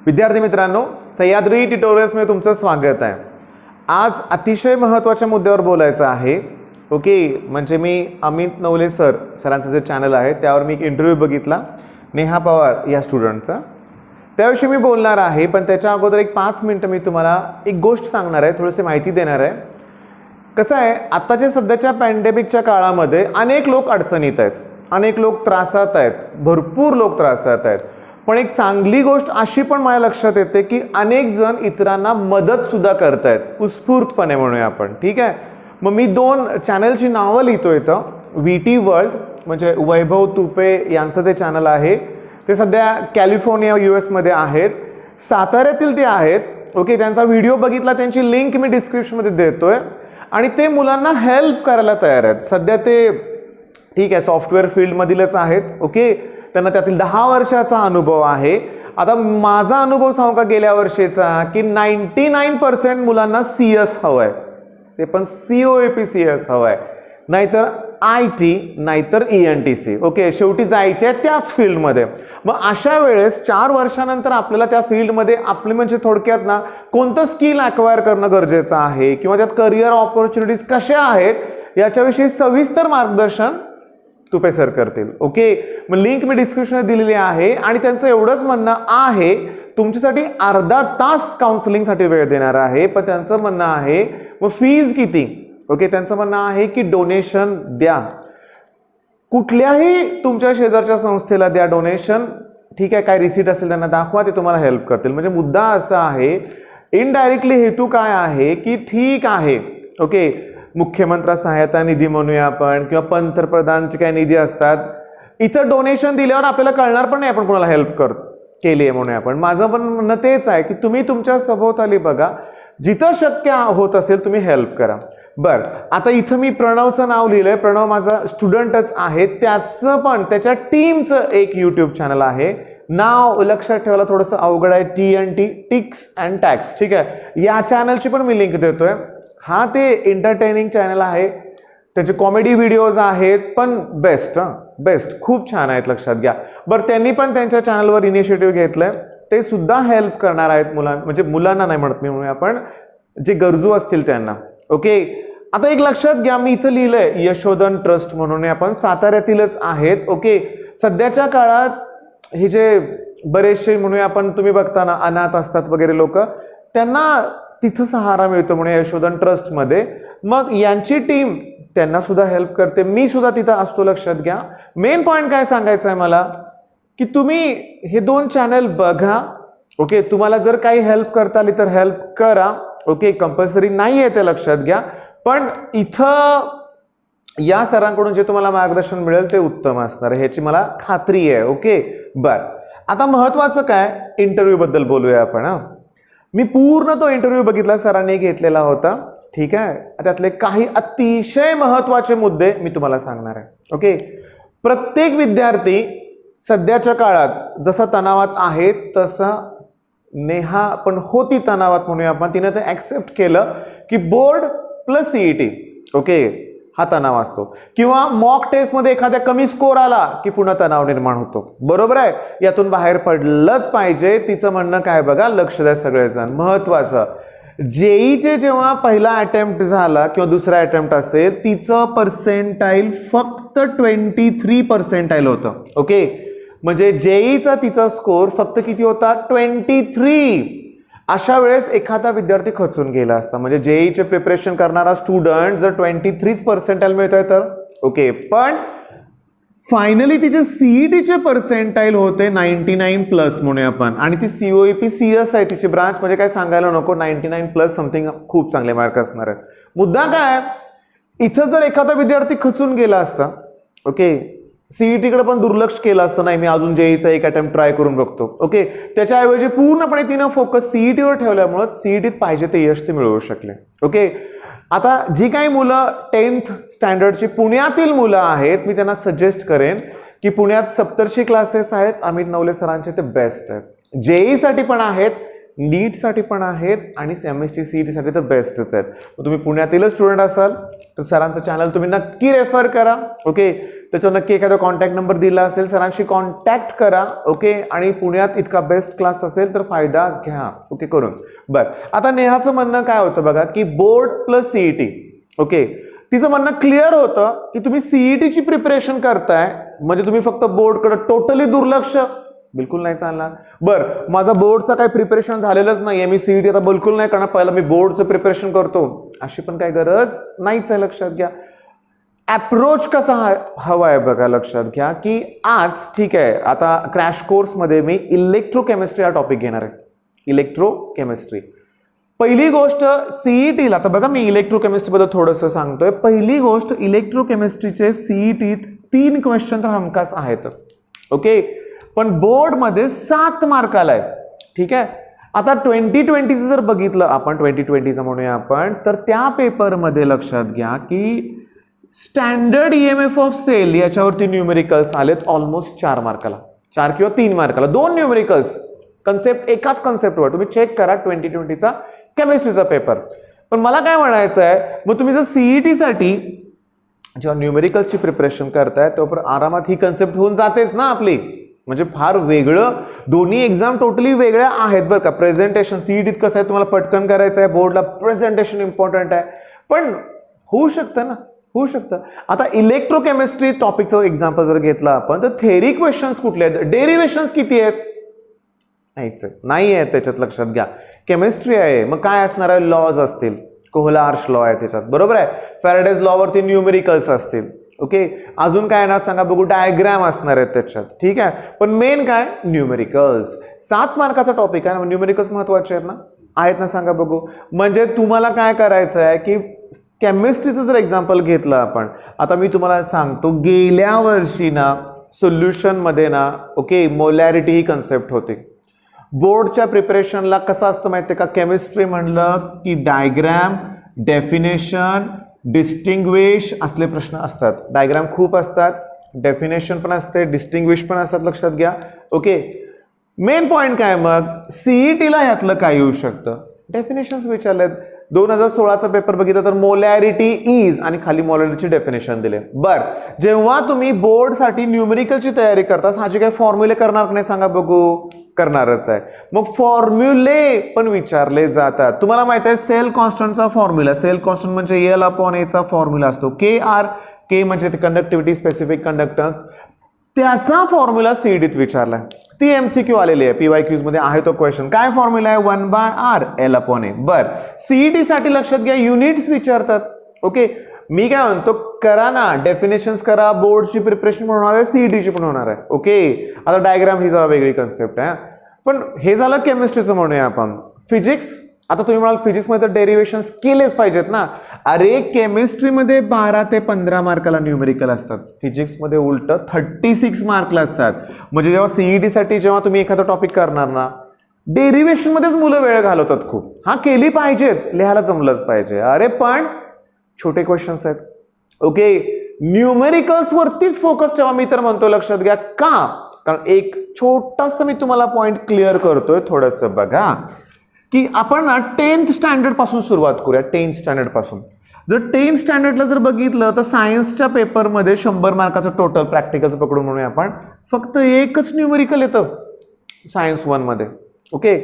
विद्यार्थी मित्रांनो, सह्याद्री ट्युटोरियल्स मध्ये तुमचं स्वागत आहे। आज अतिशय महत्त्वाच्या मुद्द्यावर बोलायचं आहे। ओके, म्हणजे मी अमित नवले सरांचं जे चॅनल आहे त्यावर मी एक इंटरव्ह्यू बघितला नेहा पवार या स्टुडंटचा, त्याविषयी मी बोलणार आहे। पण त्याच्या अगोदर एक 5 मिनिटं मी तुम्हाला एक गोष्ट सांगणार आहे, थोडीशी माहिती देणार आहे। कसं आहे, आताच्या सध्याच्या पॅन्डेमिकच्या काळामध्ये अनेक लोक अडचणीत आहेत, अनेक लोक त्रासात आहेत, भरपूर लोक त्रासात आहेत। पण एक चांगली गोष्ट अशी पण माझ्या लक्षात येते की अनेक जण इतरांना मदत सुद्धा करतायत, उत्स्फूर्तपणे म्हणूया आपण। ठीक आहे, मग मी 2 चॅनलची नावं लिहितो इथं। VT वर्ल्ड म्हणजे वैभव तुपे यांचं ते चॅनल आहे, ते सध्या कॅलिफोर्निया US मध्ये आहेत, साताऱ्यातील ते आहेत। ओके, त्यांचा व्हिडिओ बघितला, त्यांची लिंक मी डिस्क्रिप्शनमध्ये देतोय आणि ते मुलांना हेल्प करायला तयार आहेत। सध्या ते ठीक आहे सॉफ्टवेअर फील्डमधीलच आहेत। ओके, त्यांना त्यातील 10 वर्षाचा अनुभव आहे। आता माझा अनुभव सांगू का गेल्या वर्षीचा, की 99% मुलांना CS हवंय, ते पण COAP CS हवंय, नाहीतर IT नाहीतर ENTC। ओके, शेवटी जायचे त्याच फील्डमध्ये। मग अशा वेळेस 4 वर्षानंतर आपल्याला त्या फील्डमध्ये आपले म्हणजे थोडक्यात ना कोणतं स्किल अक्वायर करणं गरजेचं आहे किंवा त्यात करिअर ऑपॉर्च्युनिटीज कशा आहेत याच्याविषयी सविस्तर मार्गदर्शन तुपे सर करतील। ओके, मग लिंक मी डिस्क्रिप्शनमध्ये दिलेली आहे आणि त्यांचं एवढंच म्हणणं आहे, तुमच्यासाठी अर्धा तास काउन्सिलिंगसाठी वेळ देणार आहे। पण त्यांचं म्हणणं आहे मग फीज किती? ओके, त्यांचं म्हणणं आहे की डोनेशन द्या, कुठल्याही तुमच्या शेजारच्या संस्थेला द्या डोनेशन। ठीक आहे, काय रिसीट असेल त्यांना दाखवा, ते तुम्हाला हेल्प करतील। म्हणजे मुद्दा असा आहे, इनडायरेक्टली हेतू काय आहे की ठीक आहे ओके, मुख्यमंत्री सहायता निधी म्हणूया आपण किंवा पंतप्रधानचे काही निधी असतात, इथं डोनेशन दिल्यावर आपल्याला कळणार पण नाही आपण कोणाला हेल्प केली आहे म्हणूया आपण। माझं पण म्हणणं तेच आहे की तुम्ही तुमच्या सभोवताली बघा, जिथं शक्य होत असेल तुम्ही हेल्प करा। बर, आता इथं मी प्रणवचं नाव लिहिलंय, प्रणव माझा स्टुडंटच आहे, त्याचं पण त्याच्या टीमचं एक YouTube चॅनल आहे, नाव लक्षात ठेवायला थोडंसं अवघड आहे, TNT टिक्स अँड टॅक्स। ठीक आहे, या चॅनलची पण मी लिंक देतोय। हा ते एंटरटेनिंग चॅनल आहे, त्याचे कॉमेडी व्हिडिओज आहेत, पण बेस्ट खूप छान आहेत, लक्षात घ्या। बरं, त्यांनी पण त्यांच्या चॅनलवर इनिशिएटिव्ह घेतलंय, ते सुद्धा हेल्प करणार आहेत म्हणजे मुलांना नाही म्हणत मी, म्हणून आपण जे गरजू असतील त्यांना। ओके, आता एक लक्षात घ्या, मी इथं लिहिलंय यशोधन ट्रस्ट म्हणून, आपण साताऱ्यातीलच आहेत। ओके, सध्याच्या काळात हे जे बरेचसे म्हणूया आपण, तुम्ही बघताना अनाथ असतात वगैरे लोक, त्यांना तिथं सहारा मिळतो म्हणून यशोधन ट्रस्ट मध्ये। मग यांची टीम त्यांना सुद्धा हेल्प करते, मी सुद्धा तिथं असतो, लक्षात घ्या। मेन पॉइंट काय सांगायचं आहे मला, की तुम्ही हे 2 चॅनल बघा। ओके, तुम्हाला जर काही हेल्प करता आली तर हेल्प करा। ओके, कंपल्सरी नाही आहे ते लक्षात घ्या, पण इथं या सरांकडून जे तुम्हाला मार्गदर्शन मिळेल ते उत्तम असणार आहे, ह्याची मला खात्री आहे। ओके, बर, आता महत्वाचं काय, इंटरव्ह्यू बद्दल बोलूया आपण। मी पूर्ण तो इंटरव्ह्यू बघितला, सरांनी घेतलेला होता। ठीक आहे, त्यातले काही अतिशय महत्त्वाचे मुद्दे मी तुम्हाला सांगणार आहे। ओके, प्रत्येक विद्यार्थी सध्याच्या काळात जसा तणावात आहे तसं नेहा पण होती तणावात म्हणूया आपण, तिने ते ऍक्सेप्ट केलं की बोर्ड प्लस CET ओके हा तणाव असतो, किंवा मॉक टेस्ट मध्ये एखाद्या कमी स्कोर आला की पुन्हा तणाव निर्माण होतो। बरोबर आहे, यातून बाहेर पडलंच पाहिजे। तिचं म्हणणं काय बघा, लक्ष द्या सगळेजण, महत्वाचं, जेईचे जेव्हा पहिला अटेम्प्ट झाला किंवा दुसरा अटेम्प्ट असेल, तिचं पर्सेंटाईल फक्त 23% होतं। ओके, म्हणजे जेईचा तिचा स्कोर फक्त किती होता, 23। अशा वेळेस एखादा विद्यार्थी खचून गेला असता, म्हणजे जेईचे प्रिपरेशन करणारा स्टुडंट जर 23 पर्सेंटाईल मिळतोय तर ओके, पण फायनली तिचे CETचे पर्सेंटाईल होते 99+ म्हणून आपण, आणि ती COAP CS आहे तिची ब्रांच, म्हणजे काय सांगायला नको, 99+ समथिंग खूप चांगले मार्क असणार आहेत। मुद्दा काय, इथं जर एखादा विद्यार्थी खचून गेला असता, ओके, CET कडे पण दुर्लक्ष केलं असतं, नाही मी अजून जेईचा एक अटेम्प्ट ट्राय करून बघतो। ओके, त्याच्याऐवजी पूर्णपणे तिनं फोकस CET वर ठेवल्यामुळे CETत पाहिजे ते यश ते मिळवू शकले। ओके, आता जी काही मुलं 10th स्टँडर्डची पुण्यातील मुलं आहेत, मी त्यांना सजेस्ट करेन की पुण्यात सप्तर्षी क्लासेस आहेत, अमित नवले सरांचे, ते बेस्ट आहेत। जेई साठी पण आहेत, नीट साठी पण आहेत, आणि MHT-CET साठी तर बेस्टच आहेत। तुम्ही पुण्यातीलच स्टुडंट असाल तर सरांचं चॅनल तुम्ही नक्की रेफर करा। ओके, त्याच्यावर नक्की एखादा कॉन्टॅक्ट नंबर दिला असेल सरांशी कॉन्टॅक्ट करा. ओके, आणि पुण्यात इतका बेस्ट क्लास असेल तर फायदा घ्या. ओके करून. बरं, आता नेहाचं म्हणणं काय होतं बघा की बोर्ड प्लस सीईटी. ओके, तिचं म्हणणं क्लिअर होतं की तुम्ही सीईटीची प्रिपरेशन करताय म्हणजे तुम्ही फक्त बोर्डकडे टोटली दुर्लक्ष बिलकुल नाही चालणार. बरं, माझा बोर्डचं काही प्रिपरेशन झालेलंच नाहीये, मी सीईटी आता बिलकुल नाही करणार, पहिला मी बोर्डचं प्रिपरेशन करतो, अशी पण काही गरज नाहीच आहे. लक्षात घ्या अप्रोच कसा हवा आहे बघा. लक्षात घ्या की आज ठीक आहे, आता क्रॅश कोर्समध्ये मी इलेक्ट्रोकेमिस्ट्री हा टॉपिक घेणार आहे. इलेक्ट्रोकेमिस्ट्री पहिली गोष्ट सीईटीला, आता बघा मी इलेक्ट्रोकेमिस्ट्री बद्दल थोडंसं सांगतोय. पहिली गोष्ट इलेक्ट्रोकेमिस्ट्रीचे सीईटीत 3 क्वेश्चन तर हमखास आहेतच. ओके, पण बोर्डमध्ये 7 मार्काला आहे. ठीक आहे, आता 2020चं जर बघितलं आपण, 2020चं म्हणूया आपण, तर त्या पेपरमध्ये लक्षात घ्या की स्टँडर्ड ईएमएफ ऑफ सेल याच्यावरती न्यूमेरिकल्स आलेत ऑलमोस्ट 4 मार्काला, 4 किंवा 3 मार्काला, 2 न्यूमेरिकल्स कन्सेप्ट, एकाच कन्सेप्टवर. तुम्ही चेक करा 2020चा केमिस्ट्रीचा पेपर. पण मला काय म्हणायचं आहे, मग तुम्ही जर सीईटीसाठी जेव्हा न्यूमेरिकल्सची प्रिपरेशन करताय तेव्हा आरामात ही कन्सेप्ट होऊन जातेच ना आपली. म्हणजे फार वेगळं, दोन्ही एक्झाम टोटली वेगळ्या आहेत बरं का. प्रेझेंटेशन सीईटीत कसं आहे, तुम्हाला पटकन करायचं आहे, बोर्डला प्रेझेंटेशन इम्पॉर्टंट आहे, पण होऊ शकतं ना, होऊ शकतं. आता इलेक्ट्रोकेमिस्ट्री टॉपिकचं एक्झाम्पल जर घेतलं आपण तर थेरी क्वेश्चन्स कुठले आहेत, डेरिव्हेशन्स किती आहेत, नाही आहे त्याच्यात. लक्षात घ्या केमिस्ट्री आहे, मग काय असणार आहे, लॉज असतील, कोहलार्श लॉ आहे त्याच्यात, बरोबर आहे, फॅराडेज लॉ वरती न्यूमेरिकल्स असतील. ओके, अजून काय ना सांगा बघू, डायग्राम असणार आहेत त्याच्यात. ठीक आहे, पण मेन काय, न्यूमेरिकल्स. 7 मार्काचा टॉपिक आहे, न्यूमेरिकल्स महत्वाचे आहेत ना, आहेत ना, सांगा बघू. म्हणजे तुम्हाला काय करायचं आहे की केमिस्ट्रीचं जर एक्झाम्पल घेतलं आपण, आता मी तुम्हाला सांगतो गेल्या वर्षी ना सोल्युशनमध्ये ना, ओके, मोलॅरिटी ही कन्सेप्ट होती. बोर्डच्या प्रिपरेशनला कसं असतं माहिती आहे का, केमिस्ट्री म्हणलं की डायग्राम, डेफिनेशन, डिस्टिंग्विश असले प्रश्न असतात. डायग्राम खूप असतात, डेफिनेशन पण असते, डिस्टिंग्विश पण असतात. लक्षात घ्या. ओके, मेन पॉइंट काय, मग सीईटीला यातलं काय येऊ शकतं, डेफिनेशन्स विचारलेत. 2016चा पेपर बघितला तर मोलॅरिटी इज आणि खाली मोलॅरिटीची डेफिनेशन दिले. बर, जेव्हा तुम्ही बोर्डसाठी न्यूमेरिकलची तयारी करता साहजिक काय फॉर्म्युले करणार नाही, सांगा बघू, करणारच आहे. मग फॉर्म्युले पण विचारले जातात. तुम्हाला माहिती आहे सेल कॉन्स्टंटचा फॉर्म्युला, सेल कॉन्स्टंट म्हणजे L/A चा फॉर्म्युला असतो. के म्हणजे कंडक्टिव्हिटी, स्पेसिफिक कंडक्टन्स, त्याचा फॉर्म्युला सीईटीत विचारलाय. ती एमसीक्यू आलेली आहे, PYQs मध्ये आहे तो क्वेश्चन. काय फॉर्म्युला आहे, 1/R L/A. बर, सीईटी साठी लक्षात घ्या युनिट्स विचारतात. ओके, मी काय म्हणतो, करा ना डेफिनेशन्स करा, बोर्डची प्रिपरेशन पण होणार आहे, सीईटीची पण होणार आहे. ओके, आता डायग्राम ही जरा वेगळी कन्सेप्ट आहे, पण हे झालं केमिस्ट्रीचं म्हणूया आपण. फिजिक्स, आता तुम्ही म्हणाल फिजिक्समध्ये तर डेरिव्हेशन्स केलेच पाहिजेत ना. अरे केमिस्ट्रीमध्ये 12 ते 15 मार्काला न्यूमेरिकल असतात, फिजिक्समध्ये उलट 36 मार्कला असतात. म्हणजे जेव्हा सीईटीसाठी जेव्हा तुम्ही एखादा टॉपिक करणार ना, डेरिव्हेशन मध्येच मुलं वेळ घालवतात खूप. हा केली पाहिजेत, लिहायला जमलंच पाहिजे. अरे पण छोटे क्वेश्चन्स आहेत. ओके, न्यूमेरिकल्स वरतीच फोकस ठेवा मी तर म्हणतो. लक्षात घ्या का, कारण एक छोटासा मी तुम्हाला पॉइंट क्लिअर करतोय. थोडंसं बघा की आपण ना 10th स्टँडर्ड पासून सुरुवात करूया. 10th स्टँडर्ड पासून जर 10th स्टँडर्डला जर बघितलं तर सायन्सच्या पेपरमध्ये 100 मार्काचं टोटल प्रॅक्टिकलचं पकडून म्हणूया आपण, फक्त एकच न्यूमेरिकल येतं सायन्स 1 मध्ये. ओके,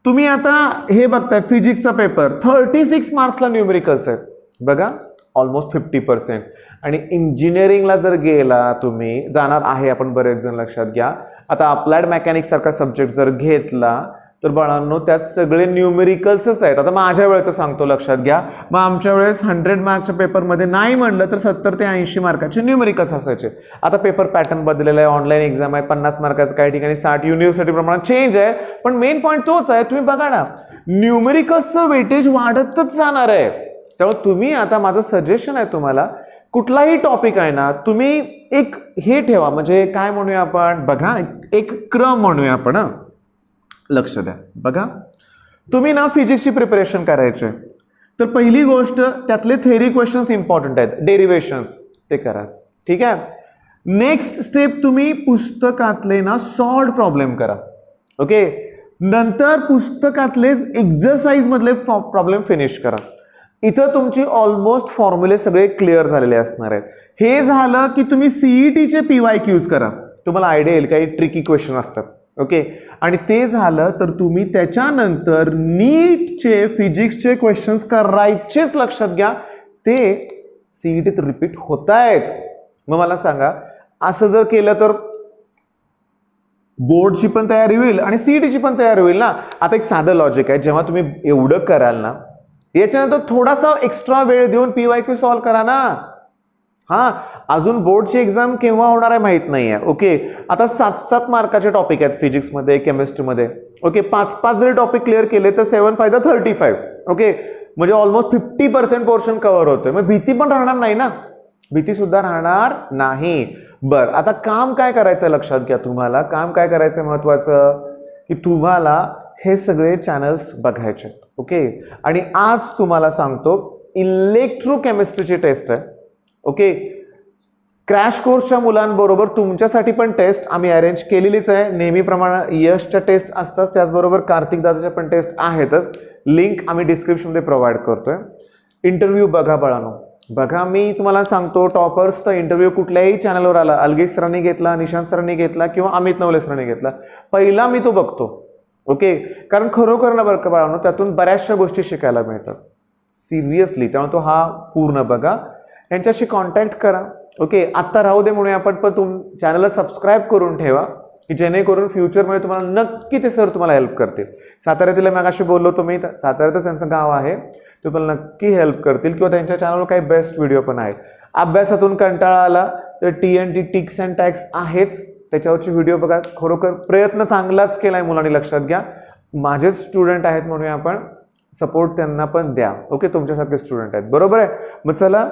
तुम्ही आता हे बघताय फिजिक्सचा पेपर 36 मार्क्सला न्यूमेरिकल्स आहेत बघा, ऑलमोस्ट 50%. आणि इंजिनिअरिंगला जर गेला तुम्ही, जाणार आहे आपण बरेच जण, लक्षात घ्या. आता अप्लाइड मेकॅनिक्स सारखा सब्जेक्ट जर घेतला तर बाळांनो त्यात सगळे न्यूमेरिकल्सच आहेत. आता माझ्या वेळेचं सांगतो, लक्षात घ्या. मग आमच्या वेळेस 100 मार्क्सच्या पेपरमध्ये नाही म्हणलं तर 70 ते 80 मार्काचे न्यूमेरिकल्स असायचे. आता पेपर पॅटर्न बदललेला आहे, ऑनलाईन एक्झाम आहे, 50 मार्काचं काही ठिकाणी 60, युनिव्हर्सिटी प्रमाणे चेंज आहे. पण मेन पॉईंट तोच आहे, तुम्ही बघा ना न्यूमेरिकल्सचं वेटेज वाढतच जाणार आहे. त्यामुळे तुम्ही आता माझं सजेशन आहे तुम्हाला, कुठलाही टॉपिक आहे ना तुम्ही एक हे ठेवा, म्हणजे काय म्हणूया आपण, बघा एक क्रम म्हणूया आपण. लक्ष द्या, बघा तुम्ही ना फिजिक्सची प्रिपरेशन करायचे तर पहिली गोष्ट त्यातले थेरी क्वेश्चन्स इम्पॉर्टंट आहेत, डेरिव्हेशन्स ते कराच. ठीक आहे, नेक्स्ट स्टेप तुम्ही पुस्तकातले ना सॉल्व्ड प्रॉब्लेम करा. ओके, नंतर पुस्तकातले एक्झरसाइज मधले प्रॉब्लेम फिनिश करा. इथं तुमची ऑलमोस्ट फॉर्म्युले सगळे क्लिअर झालेले असणार आहेत. हे झालं की तुम्ही सीईटीचे PYQs करा, तुम्हाला आयडिया येईल काही ट्रिकी क्वेश्चन असतात. ओके, आणि ते झालं तर तुम्ही त्याच्यानंतर नीटचे फिजिक्सचे क्वेश्चन्स करायचेच, लक्षात घ्या, ते सीईटीत रिपीट होत आहेत. मग मला सांगा, असं जर केलं तर बोर्डची पण तयारी होईल आणि सीईटीची पण तयारी होईल ना. आता एक साधं लॉजिक आहे, जेव्हा तुम्ही एवढं कराल ना, याच्यानंतर थोडासा एक्स्ट्रा वेळ देऊन PYQ सॉल्व्ह करा ना. हा, अजून बोर्डची एक्झाम केव्हा होणार आहे माहित नाही आहे. ओके, आता 7-7 मार्काचे टॉपिक आहेत फिजिक्समध्ये, केमिस्ट्रीमध्ये. ओके, 5-5 जरी टॉपिक क्लिअर केले तर 7 5 35. ओके, म्हणजे ऑलमोस्ट 50% पोर्शन कव्हर होतोय. मग भीती पण राहणार नाही ना, भीती सुद्धा राहणार नाही. बर, आता काम काय करायचं लक्षात घ्या. तुम्हाला काम काय करायचं महत्वाचं, की तुम्हाला हे सगळे चॅनल्स बघायचे. ओके, आणि आज तुम्हाला सांगतो इलेक्ट्रोकेमिस्ट्रीची टेस्ट आहे. ओके, क्रॅश कोर्सच्या मुलांबरोबर तुमच्यासाठी पण टेस्ट आम्ही अरेंज केलेलीच आहे. नेहमीप्रमाणे यशच्या टेस्ट असतात, त्याचबरोबर कार्तिक दादाच्या पण टेस्ट आहेतच. लिंक आम्ही डिस्क्रिप्शनमध्ये प्रोव्हाइड करतोय. इंटरव्ह्यू बघा बाळांनो, बघा. मी तुम्हाला सांगतो, टॉपर्सचा इंटरव्ह्यू कुठल्याही चॅनलवर आला, अलगेश सरांनी घेतला, निशांत सरांनी घेतला किंवा अमित नवले सरांनी घेतला, पहिला मी तो बघतो. ओके, कारण खरोखर ना बरं का बाळांनो, त्यातून बऱ्याचशा गोष्टी शिकायला मिळतात सिरियसली. त्यामुळे तो हा पूर्ण बघा, यांच्याशी कॉन्टॅक्ट करा. ओके, आत्ता राहू दे म्हणून आपण, पण चॅनलला सबस्क्राईब करून ठेवा, की जेणेकरून फ्युचरमध्ये तुम्हाला नक्की ते सर तुम्हाला हेल्प करतील. साताऱ्यातील मगाशी बोललो तुम्ही, साताऱ्यातच त्यांचं गाव आहे, ते तुम्हाला नक्की हेल्प करतील. किंवा त्यांच्या चॅनलवर काही बेस्ट व्हिडिओ पण आहेत. अभ्यासातून कंटाळा आला तर TNT टिक्स अँड टॅक्स आहेच, त्याच्यावरची व्हिडिओ बघा. खरोखर प्रयत्न चांगलाच केलाय मुलांनी, लक्षात घ्या. माझेच स्टुडंट आहेत म्हणून आपण सपोर्ट त्यांना पण द्या. ओके, तुमच्यासारखे स्टुडंट आहेत, बरोबर आहे. मग चला,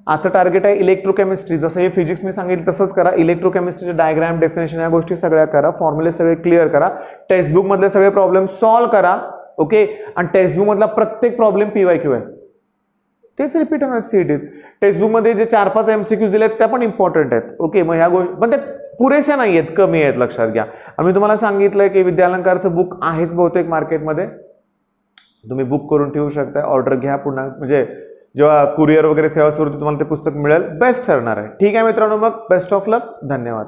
आजचं टार्गेट आहे इलेक्ट्रोकेमिस्ट्री. जसं हे फिजिक्स मी सांगितलं तसंच करा. इलेक्ट्रोकेमिस्ट्रीचे डायग्राम, डेफिनेशन या गोष्टी सगळ्या करा. फॉर्म्युले सगळे क्लिअर करा. टेक्स्टबुक मधले सगळे प्रॉब्लेम सॉल्व्ह करा. ओके, आणि टेक्स्टबुक मधला प्रत्येक प्रॉब्लेम PYQ आहे, तेच रिपीट होणार सीईटीत. टेक्स्टबुक मध्ये जे 4-5 MCQs दिलेत त्या पण इम्पॉर्टंट आहेत. ओके, मग ह्या गोष्टी पण त्या पुरेशा नाही आहेत, कमी आहेत, लक्षात घ्या. आम्ही तुम्हाला सांगितलंय की विद्यालंकारचं बुक आहेच बहुतेक मार्केटमध्ये, तुम्ही बुक करून ठेवू शकता. ऑर्डर घ्या पुन्हा, म्हणजे जेव्हा कुरिअर वगैरे सेवा सुरू होती तुम्हाला ते पुस्तक मिळेल, बेस्ट ठरणार आहे. ठीक आहे मित्रांनो, मग बेस्ट ऑफ लक, धन्यवाद.